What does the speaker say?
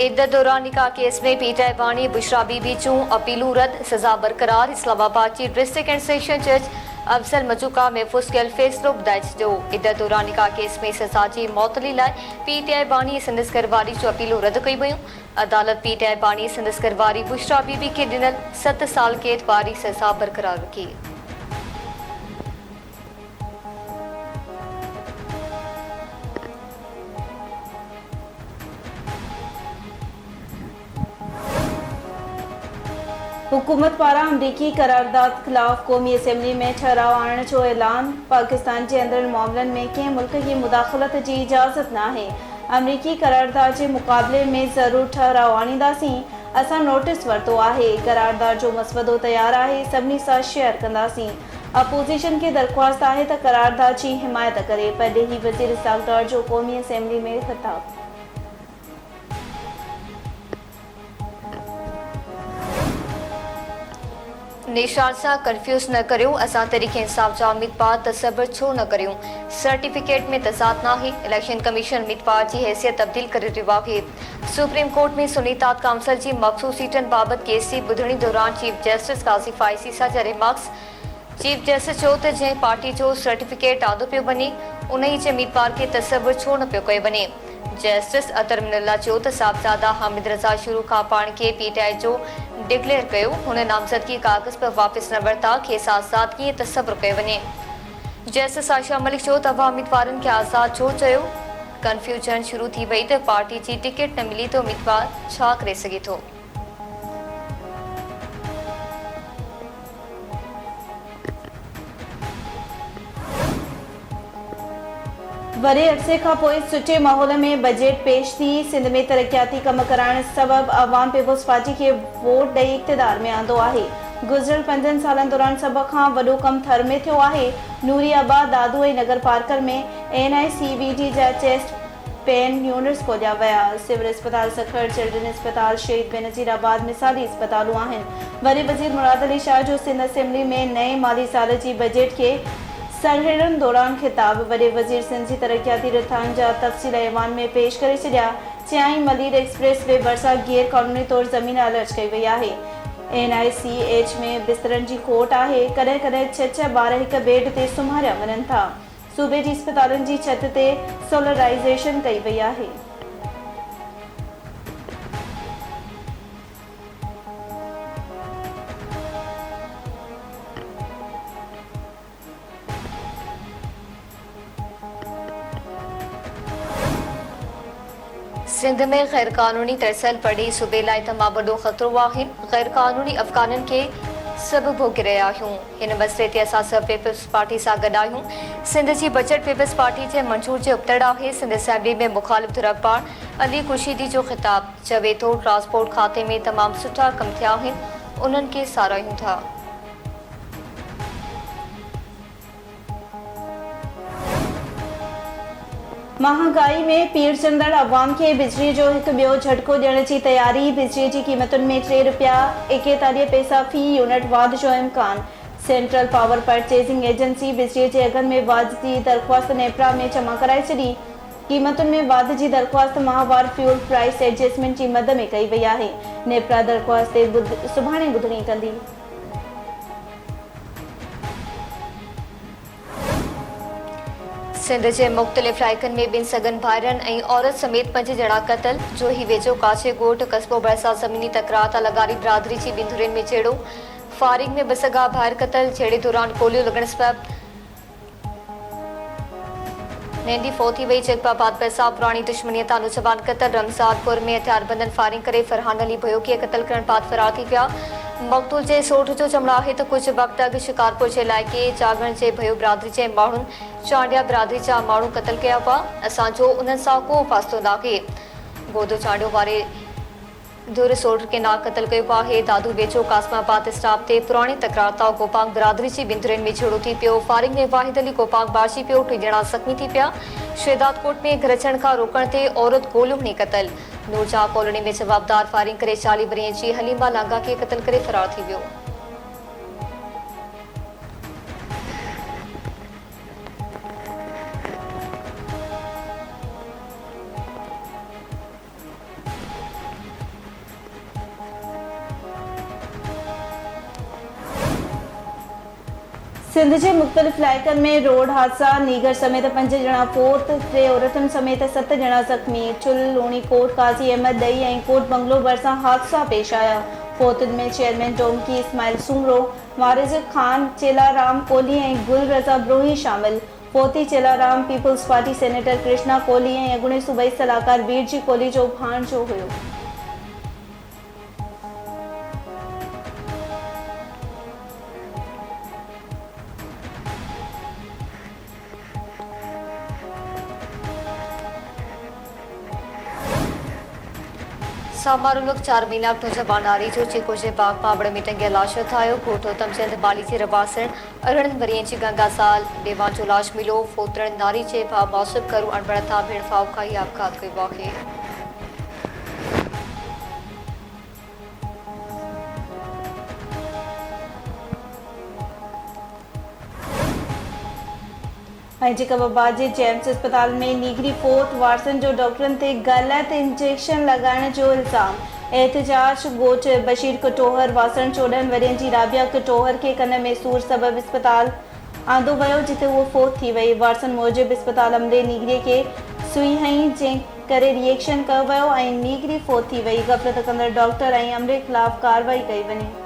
इद्दत दौरान निकाह केस में पीटीआई बानी बुशरा बीबी चूं अपीलू रद्द, सजा बरकरार। Islamabad chief district and session जज अफजल मचूका महफूज़ कयल फ़ैसिलो ॿुधाए छॾियो। इद्दत दौरान निकाह केस में सजा जी मुअतली लाइ पीटीआई बानी संदसि घरवारी जूं अपीलूं रद्द कई वयूं। अदालत पीटीआई बानी संदसि घरवारी बुशरा बीबी खे ॾिनल 7 साल कैद वारी सजा बरकरार रखी। हुकूमत पारां अमरीकी करारदाद खिलाफ क़ौमी असम्बली में ठहराव आणण जो ऐलान। पाकिस्तान जे अंदरनि मामलनि में कंहिं मुल्क जी मुदाख़लत जी इजाज़त नाहे। अमरीकी करारदाद जे मुक़ाबले में ज़रूर ठहराव आणींदासीं। असां नोटिस वरितो आहे। करारदाद जो मसवदो तैयार आहे, सभिनी सां शेयर कंदासीं। अपोज़िशन खे दरख़्वास्त आहे त करारदाद जी हिमायत करे। परॾेही वज़ीर इसहाक़ डार जो क़ौमी असम्बली में ख़िताब। निशान सां कंफ्यूज़ न करियो, असां तरीक़े इंसाफ़ जा उम्मीदवार तसव्वुर छो न करियूं। सर्टिफिकेट में तज़ाद नाहे। इलेक्शन कमीशन उम्मीदवार जी हैसियत तब्दील करे रहियो आहे। सुप्रीम कोर्ट में सुनीतात काउंसिल जी मख़सूस सीटनि बाबति केस जी ॿुधणी दौरान चीफ जस्टिस काज़ी फाइज़ी सां जा रिमार्क्स। चीफ जस्टिस चयो त जंहिं पार्टी जो सर्टिफिकेट आदो पियो वञे उन ई जे उम्मीदवार खे तसव्वुर छो न पियो कयो वञे। जस्टिस अतर मिनल्ला चयो त साहिबजादा हामिद रज़ा शुरू खां पाण खे पीटीआई जो डिक्लेयर कयो। हुन नामज़दगी कागज़ पर वापसि न वरिता। खेसि आज़ाद कीअं तसव्वुर कयो वञे। जस्टिस आशा मलिक चयो त अवां उम्मीदवारनि खे आज़ाद छो चयो। कंफ्यूजन शुरू थी वई त पार्टी जी टिकट न मिली त उम्मीदवार छा करे सघे थो। वरी अरसे खां पोइ सुठे माहौल में बजट पेश थी। सिंध में तरक़ियाती कम कराइण सबबि अवाम पीपुल्स पार्टी खे वोट ॾेई इक़्तिदार में आंदो आहे। गुज़िरियल 5 सालनि दौरान सभ खां वॾो कमु थर में थियो आहे। नूरियाबाद, दादू ऐं नगर पार्कर में NICVT जा चेस्ट पेन यूनिट्स खोलिया विया। सिविल अस्पताल सखर, चिल्ड्रन अस्पताल शहीद बेनज़ीराबाद मिसाली अस्पतालूं आहिनि। वरी वज़ीर मुराद अली शाह जो सिंध असेंबली में नए माली साल जी बजट खे सरहड़नि दौरान खिताब। वॾे वज़ीर सिंध जी तरक़ियाती रिथान जा तफ़सील ऐवान में पेश करे छॾिया। चयाईं मलीर एक्सप्रेस वे भरिसां गैर क़ानूनी तौर ज़मीन अलर्ट कई वई आहे। NICH में बिस्तरनि जी खोट आहे। कॾहिं कॾहिं 6 ॿार हिक बेड ते सुम्हारिया वञनि था। सूबे जी अस्पतालनि जी छत ते सोलराइज़ेशन कई वई आहे। सिंध में गैर कानूनी तरसल पड़ी सूबे लाइ तमामु वॾो ख़तरो आहे। गैर कानूनी अफ़गाननि खे सभु भोॻे रहिया आहियूं। हिन मसइले ते असां सभु पीपल्स पार्टी सां गॾु आहियूं। सिंध जी बजट पीपल्स पार्टी जे मंज़ूर जे उपतड़ आहे। सिंध असेंबली में मुख़ालिफ़ धुरपार अली ख़ुर्शीदी जो ख़िताब। चवे थो ट्रांसपोर्ट खाते में तमामु सुठा कम थिया आहिनि, उन्हनि खे साराहियूं था। महांगाई में पीर चंदड़ अवाम खे बिजली जो हिकु ॿियो झटको ॾियण जी तयारी। बिजली जी क़ीमतुनि में ₹3.41 फ़ी यूनिट वाध जो इम्कान। सेंट्रल पावर परचेजिंग एजेंसी बिजली जे अघनि में वाध जी दरख़्वास्त नेपरा में जमा कराए छॾी। क़ीमतुनि में वाध जी दरख़्वास्त माहवार फ्यूल प्राइस एडजस्टमेंट जी मद में कई वई आहे। नेपरा दरख़्वास्त ते सुभाणे ॿुधणी कंदी। सिंध जे मुख़्तलिफ़ इलाइक़नि में ॿिनि सगन भाइरनि ऐं औरत समेत 5 ॼणा क़तल। जो ही वेझो काछे ॻोठ कस्बो भरिसां ज़मीनी तकरार तां लगारी बिरादरी जी ॿिनि धुरियुनि में छेड़ो। फारिग में 2 सगा भाइर क़तल। छेड़े दौरान गोलियूं लॻण सबबि नंढी फौत थी वई। जगबाबाद भरिसां पुराणी दुश्मनीअ तां नौजवान क़तल। रमज़ानपुर में हथियारबंदनि फायरिंग करे फरहान अली भयो खे क़तल करण बाद फरार थी विया। मक़तूल जे सोठ जो चमड़ा आहे त कुझु वक़्त अॻु शिकारपुर जे इलाइक़े जागण जे भयो बिरादरी जे माण्हुनि चांडिया बिरादरी जा माण्हू क़तल कया हुआ। असांजो उन्हनि सां को फ़ासिलो नाहे। गोदो चांडियो वारे धुर सोठ खे ना क़तल कयो आहे। दादू वेझो कासमाबाद स्टाफ ते पुराणी तकरार तां गोपांग बिरादरी जी ॿिनि धुरियुनि में झेड़ो थी पियो। फारिग में वाहिद अली गोपांग बारजी पियो। 3 ॼणा ज़ख़्मी थी पिया। शहदादकोट में घर अचण खां रोकण ते औरत गोलियूं हणी क़तल। नूरजहां कॉलोनी में जवाबदार फायरिंग करे 40 वरियें जी हलीमा लांगा खे क़तल करे फरार थी वियो। सिंध जे मुख़्तलिफ़ इलाइक़नि में रोड हादसा नीगर समेत 5 ॼणा फोत 3 औरतुनि समेत 7 ॼणा ज़ख़्मी चुल लूणी कोट काज़ी अहमद दई ऐं कोट बंगलो भरिसां हादसा पेश आया। फोतुनि में चेयरमैन टोमकी इस्माइल सुमरो, वारिस खान चेलाराम कोहली ऐं गुल रज़ा ब्रोही शामिल। फोती Chelaram Peoples Party senator Krishna Kohli ऐं अॻूणे सूबाई सलाहकार वीरजी कोहली जो भाणजो हुयो। सामारुलक 4 महीना नौजवान नारी जो जेको जे बाग पाबड़ में टंगियल लाश ठाहियो। कोठो तमचंद बाली जे रबासण 18 वरियनि जी गंगा साल देवान जो लाश मिलो। फोतरन नारी जे भाउ मौसूब करू अणबड़ था भेण फाव खाई आपघात कयो आहे। जैकबाबाद जे जेम्स अस्पताल में नीगरी फोर्थ वारसन जो डॉक्टरनि ते ग़लत इंजेक्शन लॻाइण जो इल्ज़ाम। एहतजाज ॻोठ बशीर कटोहर वासण 14 वरियनि जी राबिया कटोहर खे कन में सूर सबबि अस्पताल आंदो वियो जिते उहो फोत थी वई। वारसन मूजिबि अस्पताल अमले नीगरीअ खे सुई हईं जंहिं करे रिएक्शन कयो वियो ऐं नीगरी फोत थी वई। गफ़लत कंदड़ डॉक्टर ऐं अमले ख़िलाफ़ कार्रवाई कई वञे।